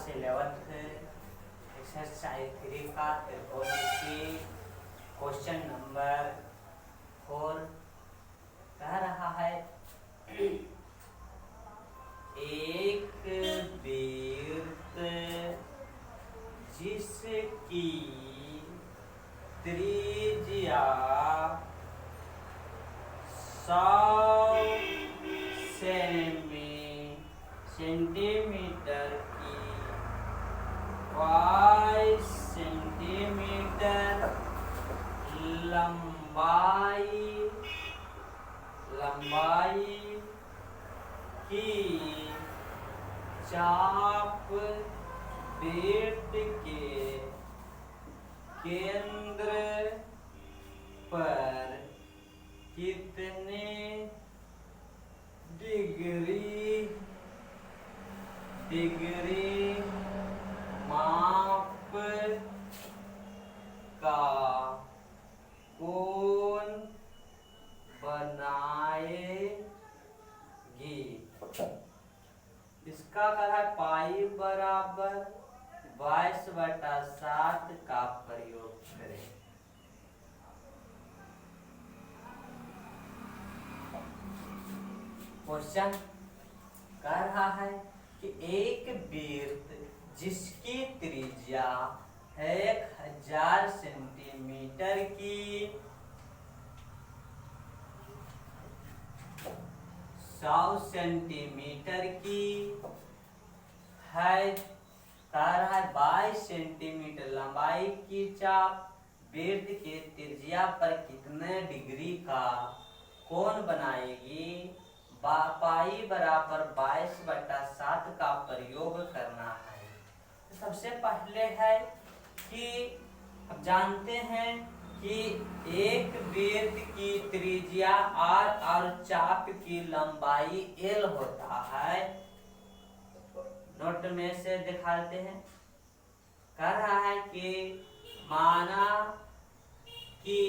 Class 11th exercise 3 का त्रिकोणमिति question number 4 कह रहा है एक वृत्त जिसकी त्रिज्या 100 सेंटीमीटर की 22 सेंटीमीटर लंबाई की चाप वृत्त के केंद्र पर कितने डिग्री माप का कोण बनाएगी। इसका क्या है पाई बराबर 22/7 का प्रयोग करें। क्वेश्चन कह रहा है कि एक वृत्त जिसकी त्रिज्या 1000 सेंटीमीटर की 100 सेंटीमीटर की है, कह रहा है 22 सेंटीमीटर लंबाई की चाप वृत्त के त्रिज्या पर कितने डिग्री का कोण बनाएगी। पाई बराबर 22/7 का प्रयोग करना है। तो सबसे पहले है कि हम जानते हैं कि एक वृत्त की त्रिज्या r और चाप की लंबाई l होता है। नोट में से दिखाते हैं। कह रहा है कि माना कि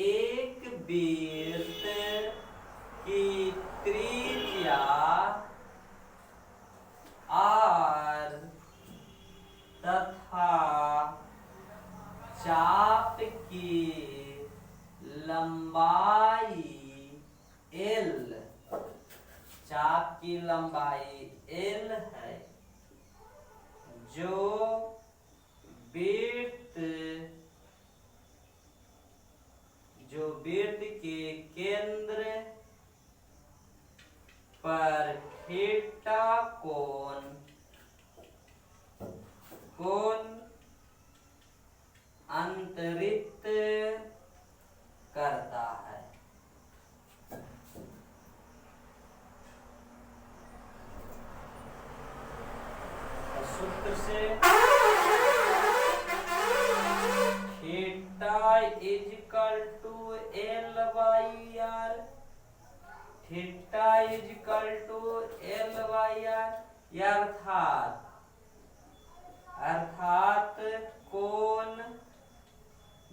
एक वृत्त की त्रिज्या r तथा चाप की लंबाई l, चाप की लंबाई l है, जो वृत्त के केंद्र पर थीटा कोण अंतरित करता है। सूत्र से theta is equal to L/R, theta is equal to L/R, अर्थात कोण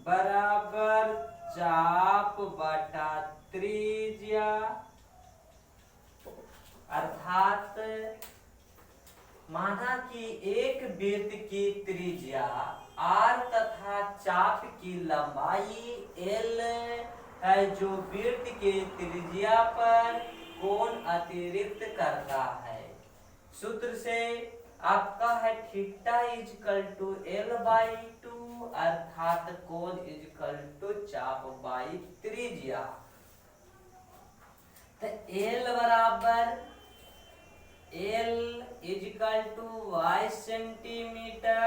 बराबर चाप बटा त्रिज्या। अर्थात माना कि एक वृत्त की त्रिज्या r तथा चाप की लंबाई l है, जो वृत्त के त्रिज्या पर कोण अतिरिक्त करता है। सूत्र से आपका है थीटा इजकल टू L/2, अर्थात कोण इजकल टू चाप बाई त्रिज्या। तो L बराबर L इजकल टू 22 सेंटीमीटर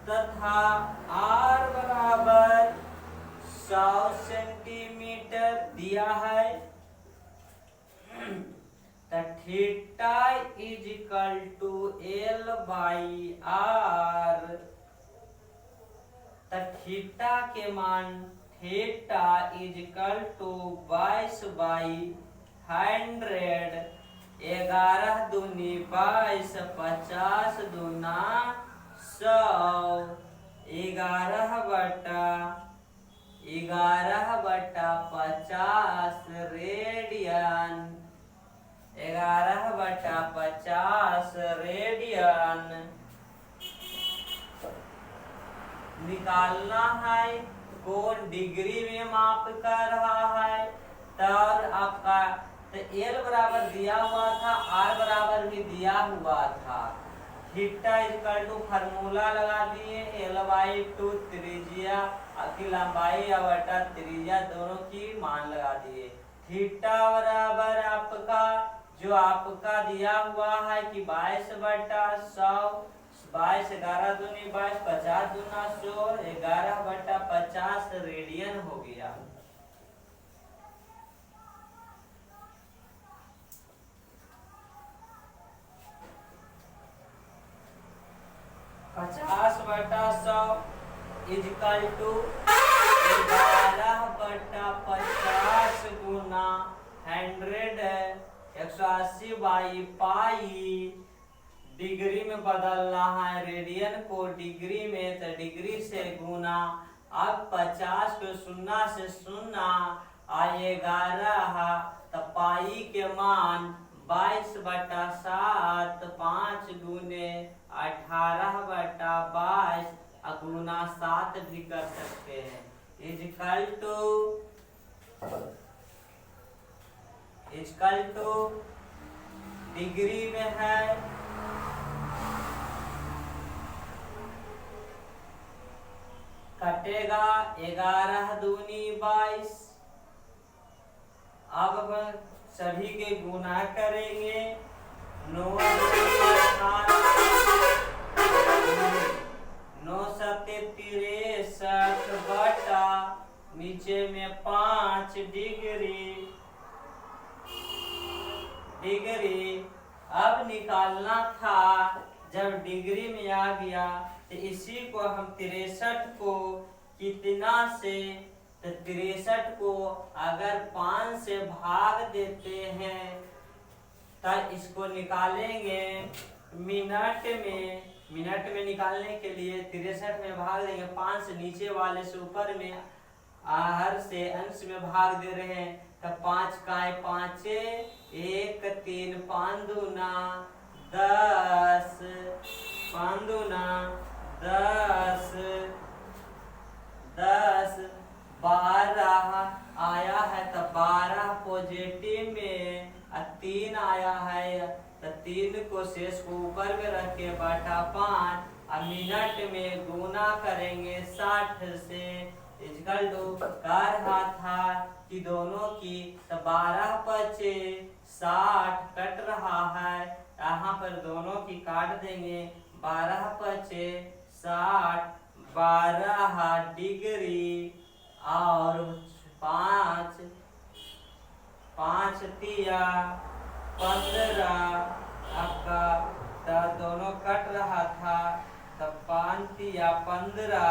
तथा R बराबर 100 सेंटीमीटर दिया है। Theta is equal to L/R, theta के मान थीटा इजकल टू 22/100, 11 दूनी 22, 50 दूना 100, 11/50 रेडियन 11/50 रेडियन निकालना है। कौन डिग्री में माप कर रहा है? तो आपका तो एल बराबर दिया हुआ था, आर बराबर भी दिया हुआ था। थीटा इक्वल टू फार्मूला लगा दिए, L/2 त्रिज्या की लंबाई बटा त्रिज्या दोनों की मान लगा दिए। थीटा बराबर आपका जो आपका दिया हुआ है कि 22/100, 22 11 दूनी 22, 50 दूना 100, 11/50 रेडियन हो गया। 50/100 इजकल टू 11/50 गुना 100, 180/पाई। डिग्री में बदलना है रेडियन को डिग्री में, तो डिग्री से गुना। अब 50 को 0 से 0 11, तो पाई के मान 22/7, 5 दूने 18/22 गुना 7 भी कर सकते हैं। इजकल टू डिग्री में है कटेगा 11 दूनी 22। अब सभी के गुना करेंगे। 9 63 बटा नीचे में 5 डिग्री। अब निकालना था, जब डिग्री में आ गया तो इसी को हम 63 को कितना से, तो 63 को अगर 5 से भाग देते हैं तो इसको निकालेंगे मिनट में निकालने के लिए 63 में भाग देंगे। 5 से नीचे वाले से ऊपर में, हर से अंश में भाग दे रहे हैं। तो 5 का 5, 1 3 5 दूना 10, 5 दूना 10, 12 आया है। तो 12 पॉजिटिव में 3 आया है, तो 3 को शेष को ऊपर में रख के बटा 5। अब मिनट में गुना करेंगे 60 से। इजकल टू कर रहा था कि दोनों की, तो 12/5 60 कट रहा है, यहाँ पर दोनों की काट देंगे। 12/5 60, 12 डिग्री और 5 तिया 15 आपका, तो दोनों कट रहा था। तो 5 तिया 15,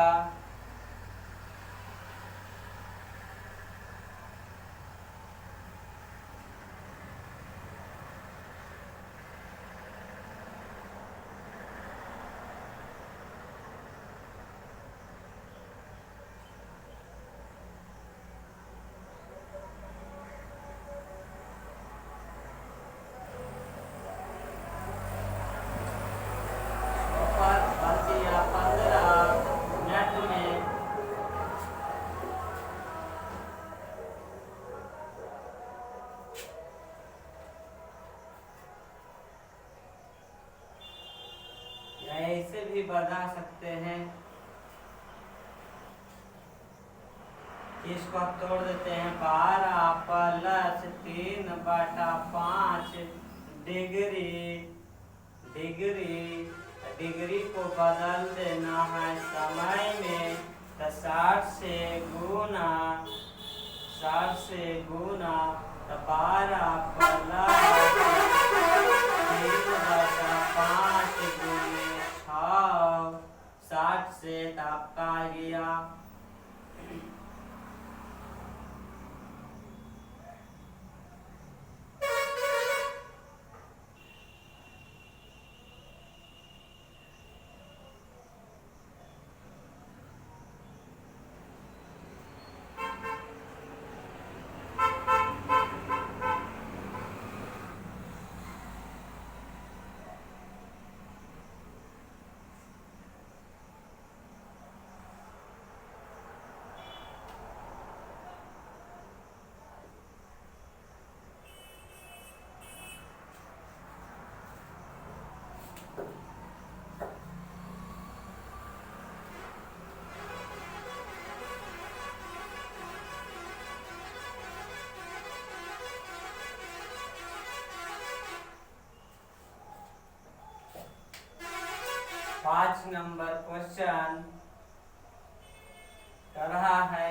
मिनट में ऐसे भी बता सकते हैं। इसको आप तोड़ देते हैं। 12 + 3/5 डिग्री को बदल देना है समय में। तो 60 से गुना, तो 12 + 3/5 गुने 6, 60 से आपका आ गया 5 नंबर क्वेश्चन कर रहा है।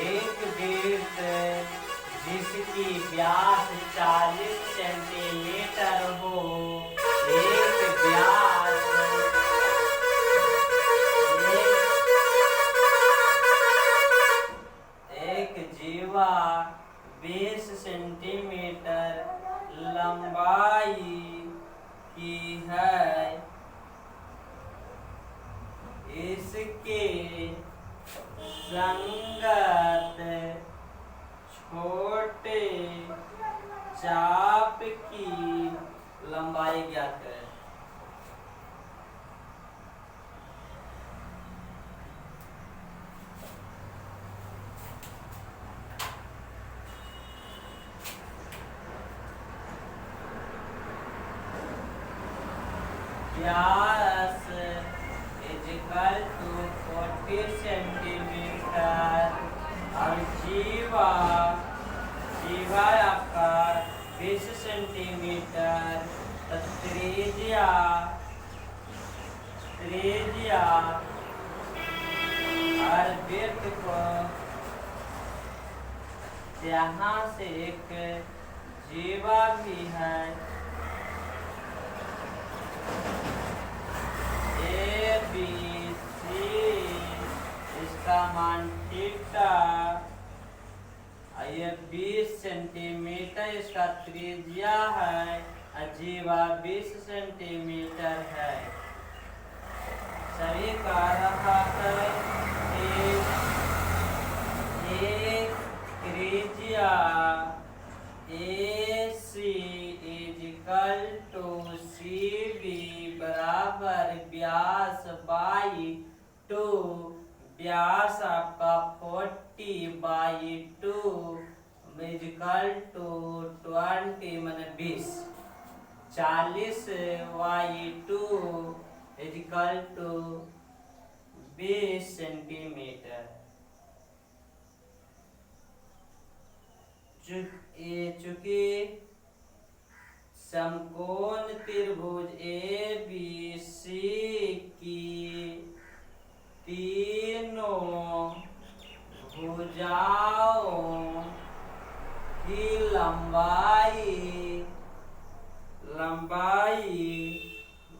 एक वृत्त जिसकी व्यास 40 सेंटीमीटर हो, एक व्यास एक जीवा 20 सेंटीमीटर लंबाई की है। इसके संगत छोटे चाप की लंबाई ज्ञात करें। व्यास इज इक्वल टू 40 सेंटीमीटर और जीवा आपका 20 सेंटीमीटर। तो त्रिज्या और वृत्त को यहाँ से एक जीवा भी है, ABC, इसका मान थीटा, ये 20 सेंटीमीटर इसका त्रिज्या है, जीवा 20 सेंटीमीटर है। सभी का रहा है एक त्रिज्या AC is equal to CB बराबर व्यास बाई 2। व्यास आपका 40/2 इज इक्वल टू 20 माने 20। 40/2 इज इक्वल टू 20 सेंटीमीटर। चूंकि समकोण त्रिभुज ABC की तीनों भुजाओं की लंबाई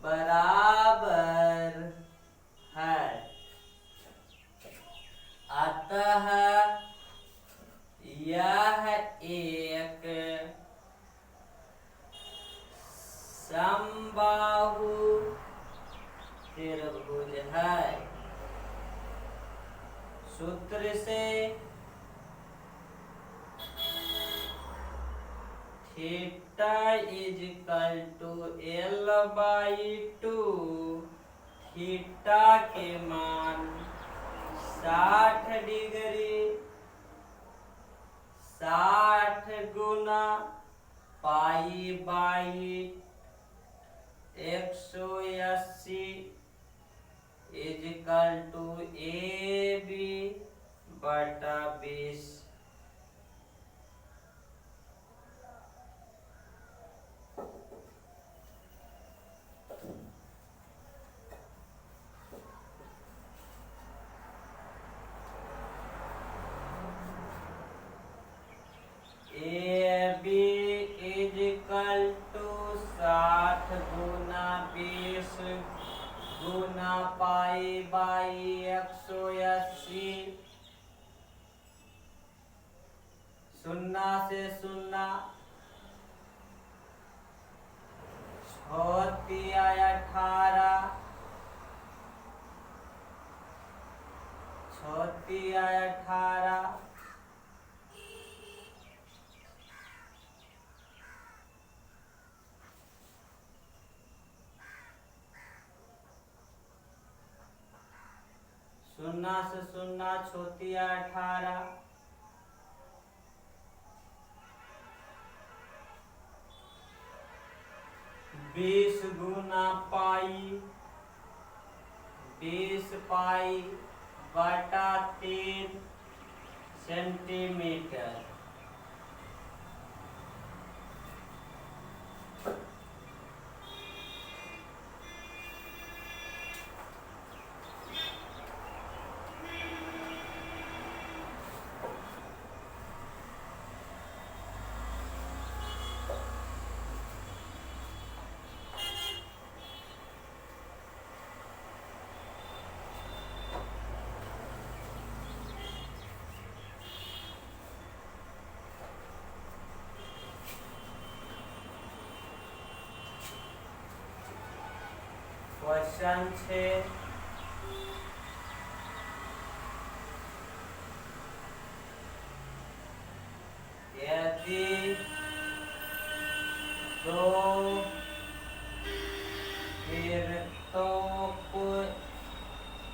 बराबर है, अतः यह एक समबाहु त्रिभुज है। सूत्र से theta is equal to L/2। Theta के मान 60 डिग्री, 60 गुना π/180 is equal to AB/20। AB is equal to 60 गुना 20 गुना π/180। 0 से 0 18 0 से 0 18 20 गुना पाई, 20 पाई बटा 3 सेंटीमीटर। क्वेश्चन 6, यदि दो वृत्तों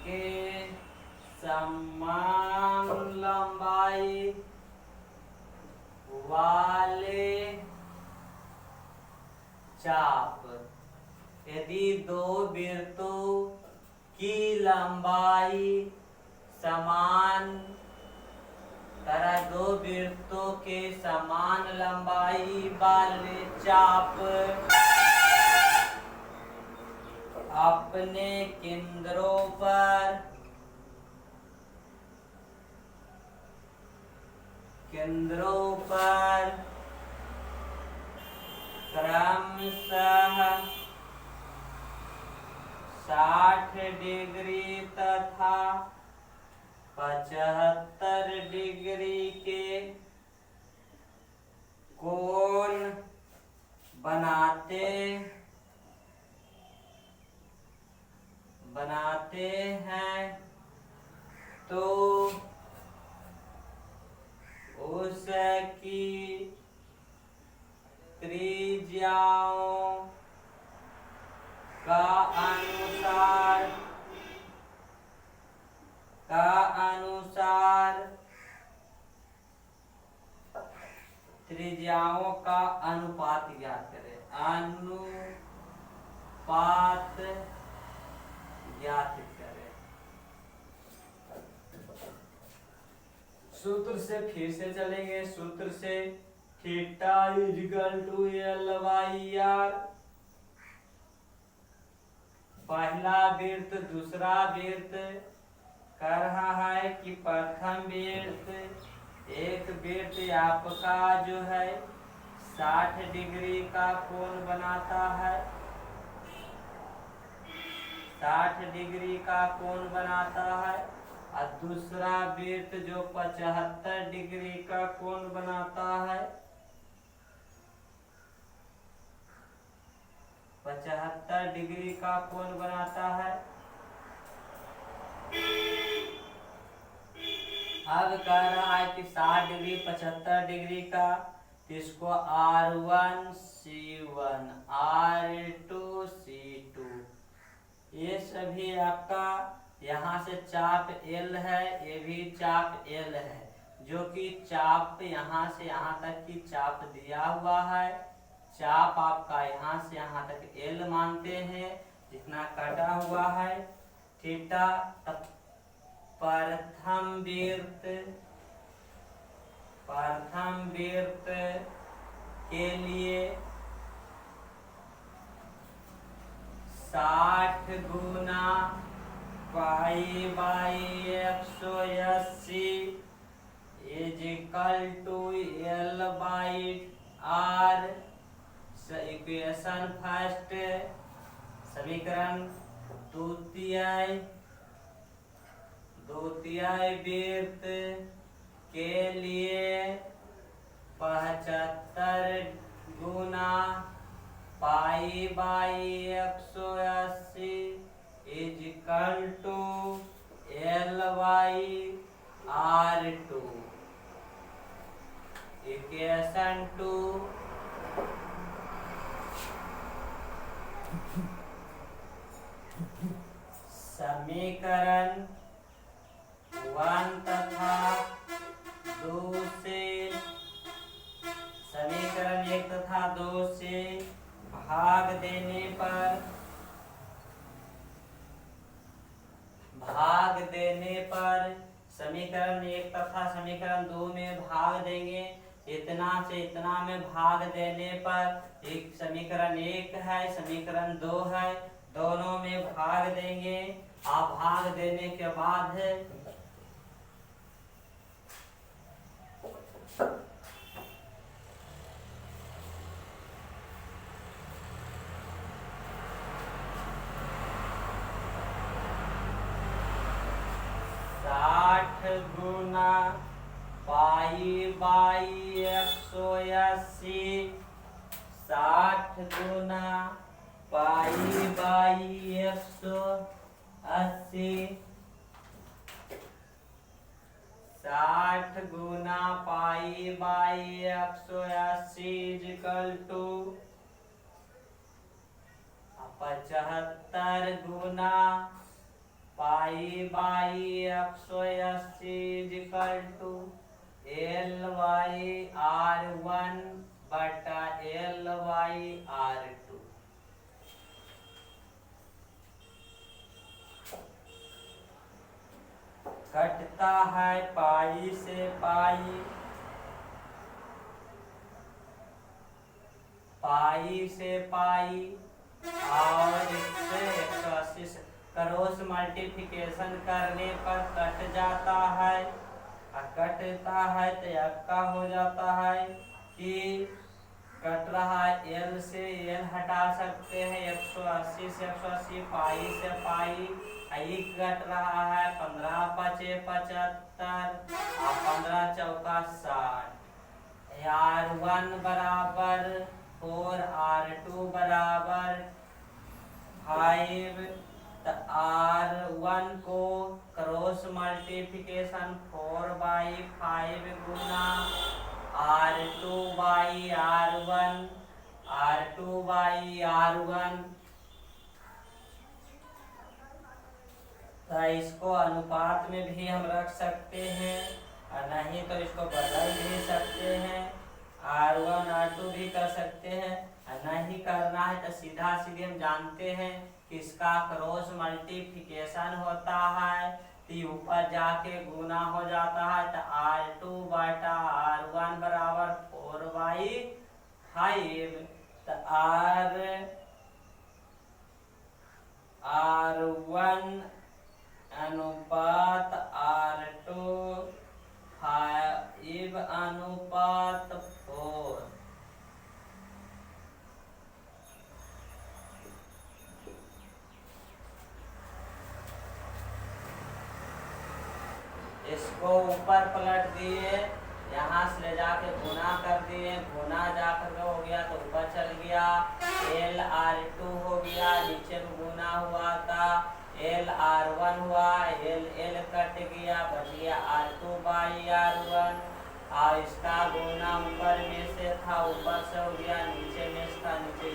के समान लंबाई वाले चाप, यदि दो वृत्तों की लंबाई समान दो वृत्तों के समान लंबाई वाले चाप अपने केंद्रों पर क्रमशः 60 डिग्री तथा 75 डिग्री के कोण बनाते हैं, तो उसकी त्रिज्याओं का अनुसार त्रिज्याओं का अनुपात ज्ञात करें। अनुपात ज्ञात करें। सूत्र से फिर से चलेंगे। सूत्र से थीटा इक्वल टू L/R। पहला वृत्त दूसरा वृत्त कर रहा है कि प्रथम वृत्त, एक वृत्त आपका जो है 60 डिग्री का कोण बनाता है, 60 डिग्री का कोण बनाता है, और दूसरा वृत्त जो 75 डिग्री का कोण बनाता है, 75 डिग्री का कोण बनाता है। अब कह रहा है कि 60 डिग्री 75 डिग्री का, तो इसको R1 C1 R2 C2 ये सभी आपका यहाँ से चाप L है, ये भी चाप L है, जो कि चाप यहाँ से यहाँ तक की चाप दिया हुआ है। चाप आपका यहाँ से यहाँ तक L मानते हैं, जितना कटा हुआ है थीटा। तब प्रथम वृत्त के लिए 60 गुना pi by 180 is equal to L/R। Equation first, समीकरण द्वितीय वृत्त के लिए 75 गुना pi by 180 is equal to L/R2। Equation 2 समीकरण 1 तथा 2 से, समीकरण 1 तथा 2 से भाग देने समीकरण 2 में भाग देंगे। इतना से इतना में भाग देने पर एक समीकरण 1 है, समीकरण 2 है, दोनों में भाग देंगे। आप भाग देने के बाद 60 गुना पाई बाई 180, 60 गुना पाई बाई 180, 60 गुना पाई बाई 180 इक्वल टू 75 गुना pi by 180 equal to LYR1 बटा LYR2। कटता है पाई से पाई, पाई से पाई और इससे 180 से क्रॉस मल्टीप्लिकेशन करने पर कट जाता है। कटता है तो यक्का हो जाता है कि कट रहा है एल से एल हटा सकते हैं, 180 से 180, पाई से पाई कट रहा है, 15 पचे 75 और 15 चौका 60। R1 बराबर 4, R2 बराबर 5। तो R1 को क्रॉस मल्टीप्लिकेशन 4/5 गुना R2/R1, R2/R1। तो इसको अनुपात में भी हम रख सकते हैं और नहीं तो इसको बदल भी सकते हैं, R1 R2 भी कर सकते हैं। नहीं करना है तो सीधा सीधे हम जानते हैं कि इसका क्रॉस मल्टीप्लिकेशन होता है तो ऊपर जाके गुना हो जाता है। तो R2 बटा R1 बराबर 4/5। तो R1 अनुपात R2 5 अनुपात 4। इसको ऊपर पलट दिए, यहाँ से ले जाके गुना कर दिए, गुना जाकर हो गया तो ऊपर चल गया, LR2 हो गया, नीचे में गुना हुआ था, LR1 हुआ, L कट गया, बच गया R2/R1 और इसका गुना ऊपर में से था ऊपर से हो गया, नीचे में से था नीचे